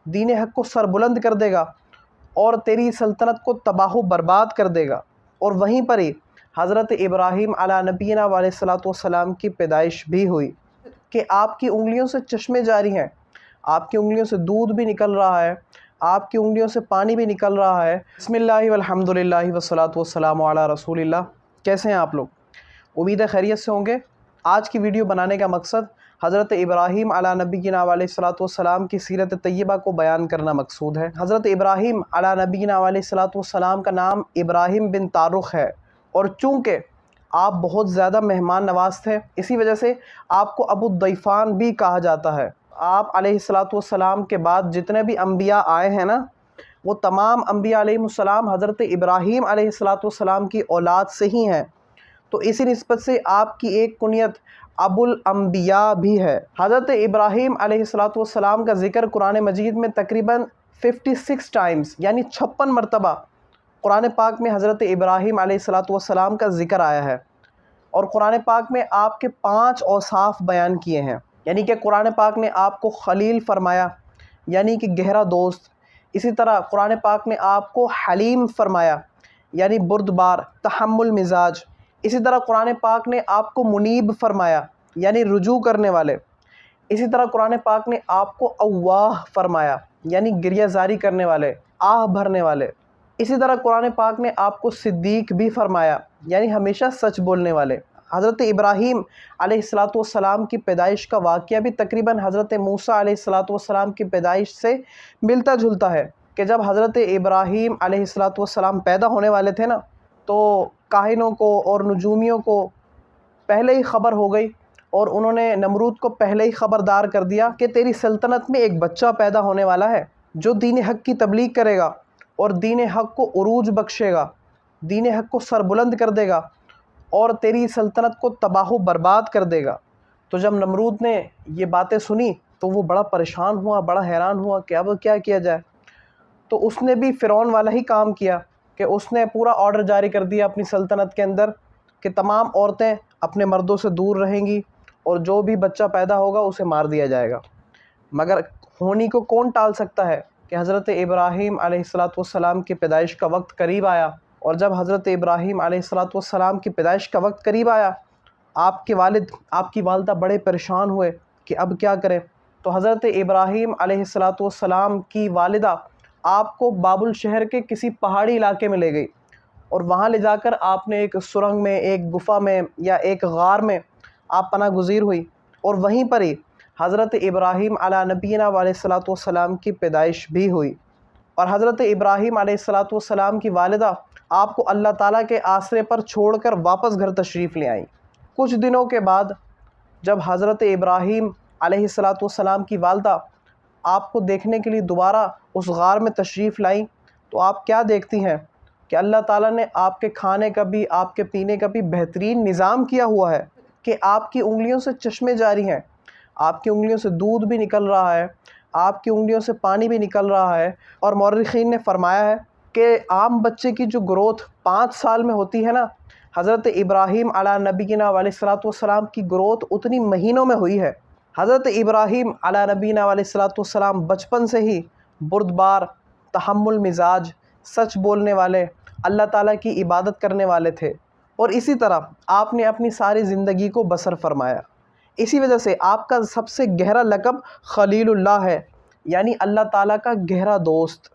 دین حق کو سر بلند کر دے گا اور تیری سلطنت کو تباہ و برباد کر دے گا۔ اور وہیں پر ہی حضرت ابراہیم علیہ نبینا علیہ الصلوۃ والسلام کی پیدائش بھی ہوئی کہ آپ کی انگلیوں سے چشمے جاری ہیں، آپ کی انگلیوں سے دودھ بھی نکل رہا ہے، آپ کی انگلیوں سے پانی بھی نکل رہا ہے۔ بسم اللہ والحمد للہ والصلاۃ والسلام علی رسول اللہ۔ کیسے ہیں آپ لوگ؟ امید ہے خیریت سے ہوں گے۔ آج کی ویڈیو بنانے کا مقصد حضرت ابراہیم علیہ نبینا علیہ الصلوۃ والسلام کی سیرت طیبہ کو بیان کرنا مقصود ہے۔ حضرت ابراہیم علیہ نبینا علیہ الصلوۃ والسلام کا نام ابراہیم بن طارق ہے، اور چونکہ آپ بہت زیادہ مہمان نواز تھے، اسی وجہ سے آپ کو ابو الضیفان بھی کہا جاتا ہے۔ آپ علیہ الصلوۃ والسلام کے بعد جتنے بھی انبیاء آئے ہیں نا، وہ تمام انبیاء علیہ السلام حضرت ابراہیم علیہ الصلوۃ والسلام کی اولاد سے ہی ہیں، تو اسی نسبت سے آپ کی ایک کنیت ابو الانبیاء بھی ہے۔ حضرت ابراہیم علیہ الصلوۃ والسلام کا ذکر قرآن مجید میں تقریباً 56 ٹائمز یعنی 56 مرتبہ قرآن پاک میں حضرت ابراہیم علیہ الصلوۃ والسلام کا ذکر آیا ہے، اور قرآن پاک میں آپ کے 5 اوصاف بیان کیے ہیں، یعنی کہ قرآن پاک نے آپ کو خلیل فرمایا یعنی کہ گہرا دوست، اسی طرح قرآن پاک نے آپ کو حلیم فرمایا یعنی بردبار، تحمل مزاج، اسی طرح قرآن پاک نے آپ کو منیب فرمایا یعنی رجوع کرنے والے، اسی طرح قرآن پاک نے آپ کو اواہ فرمایا یعنی گریہ زاری کرنے والے، آہ بھرنے والے، اسی طرح قرآن پاک نے آپ کو صدیق بھی فرمایا یعنی ہمیشہ سچ بولنے والے۔ حضرت ابراہیم علیہ الصلوۃ والسلام کی پیدائش کا واقعہ بھی تقریباً حضرت موسیٰ علیہ الصلوۃ والسلام کی پیدائش سے ملتا جلتا ہے، کہ جب حضرت ابراہیم علیہ الصلوۃ والسلام پیدا ہونے والے تھے نا، تو کاہنوں کو اور نجومیوں کو پہلے ہی خبر ہو گئی، اور انہوں نے نمرود کو پہلے ہی خبردار کر دیا کہ تیری سلطنت میں ایک بچہ پیدا ہونے والا ہے جو دین حق کی تبلیغ کرے گا اور دین حق کو عروج بخشے گا، دین حق کو سر بلند کر دے گا اور تیری سلطنت کو تباہ و برباد کر دے گا۔ تو جب نمرود نے یہ باتیں سنی تو وہ بڑا پریشان ہوا، بڑا حیران ہوا کہ اب کیا کیا جائے۔ تو اس نے بھی فرعون والا ہی کام کیا کہ اس نے پورا آرڈر جاری کر دیا اپنی سلطنت کے اندر کہ تمام عورتیں اپنے مردوں سے دور رہیں گی، اور جو بھی بچہ پیدا ہوگا اسے مار دیا جائے گا۔ مگر ہونی کو کون ٹال سکتا ہے کہ حضرت ابراہیم علیہ الصلوۃ والسلام کی پیدائش کا وقت قریب آیا، اور جب حضرت ابراہیم علیہ الصلوۃ والسلام کی پیدائش کا وقت قریب آیا، آپ کے والد، آپ کی والدہ بڑے پریشان ہوئے کہ اب کیا کریں۔ تو حضرت ابراہیم علیہ الصلوۃ والسلام کی والدہ آپ کو بابل شہر کے کسی پہاڑی علاقے میں لے گئی، اور وہاں لے جا کر آپ نے ایک سرنگ میں، ایک گفا میں یا ایک غار میں آپ پناہ گزیر ہوئی، اور وہیں پر ہی حضرت ابراہیم علیہ نبینا علیہ الصلوۃ والسلام کی پیدائش بھی ہوئی۔ اور حضرت ابراہیم علیہ الصلوۃ والسلام کی والدہ آپ کو اللہ تعالیٰ کے آسرے پر چھوڑ کر واپس گھر تشریف لے آئیں۔ کچھ دنوں کے بعد جب حضرت ابراہیم علیہ الصلوۃ والسلام کی والدہ آپ کو دیکھنے کے لیے دوبارہ اس غار میں تشریف لائیں، تو آپ کیا دیکھتی ہیں کہ اللہ تعالیٰ نے آپ کے کھانے کا بھی، آپ کے پینے کا بھی بہترین نظام کیا ہوا ہے، کہ آپ کی انگلیوں سے چشمے جاری ہیں، آپ کی انگلیوں سے دودھ بھی نکل رہا ہے، آپ کی انگلیوں سے پانی بھی نکل رہا ہے۔ اور مورخین نے فرمایا ہے کہ عام بچے کی جو گروتھ 5 سال میں ہوتی ہے نا، حضرت ابراہیم علیہ نبینا علیہ الصلوۃ والسلام کی گروتھ اتنی مہینوں میں ہوئی ہے۔ حضرت ابراہیم علیہ نبینا علیہ الصلوۃ والسلام بچپن سے ہی بردبار، تحمل مزاج، سچ بولنے والے، اللہ تعالیٰ کی عبادت کرنے والے تھے، اور اسی طرح آپ نے اپنی ساری زندگی کو بسر فرمایا۔ اسی وجہ سے آپ کا سب سے گہرا لقب خلیل اللہ ہے، یعنی اللہ تعالیٰ کا گہرا دوست۔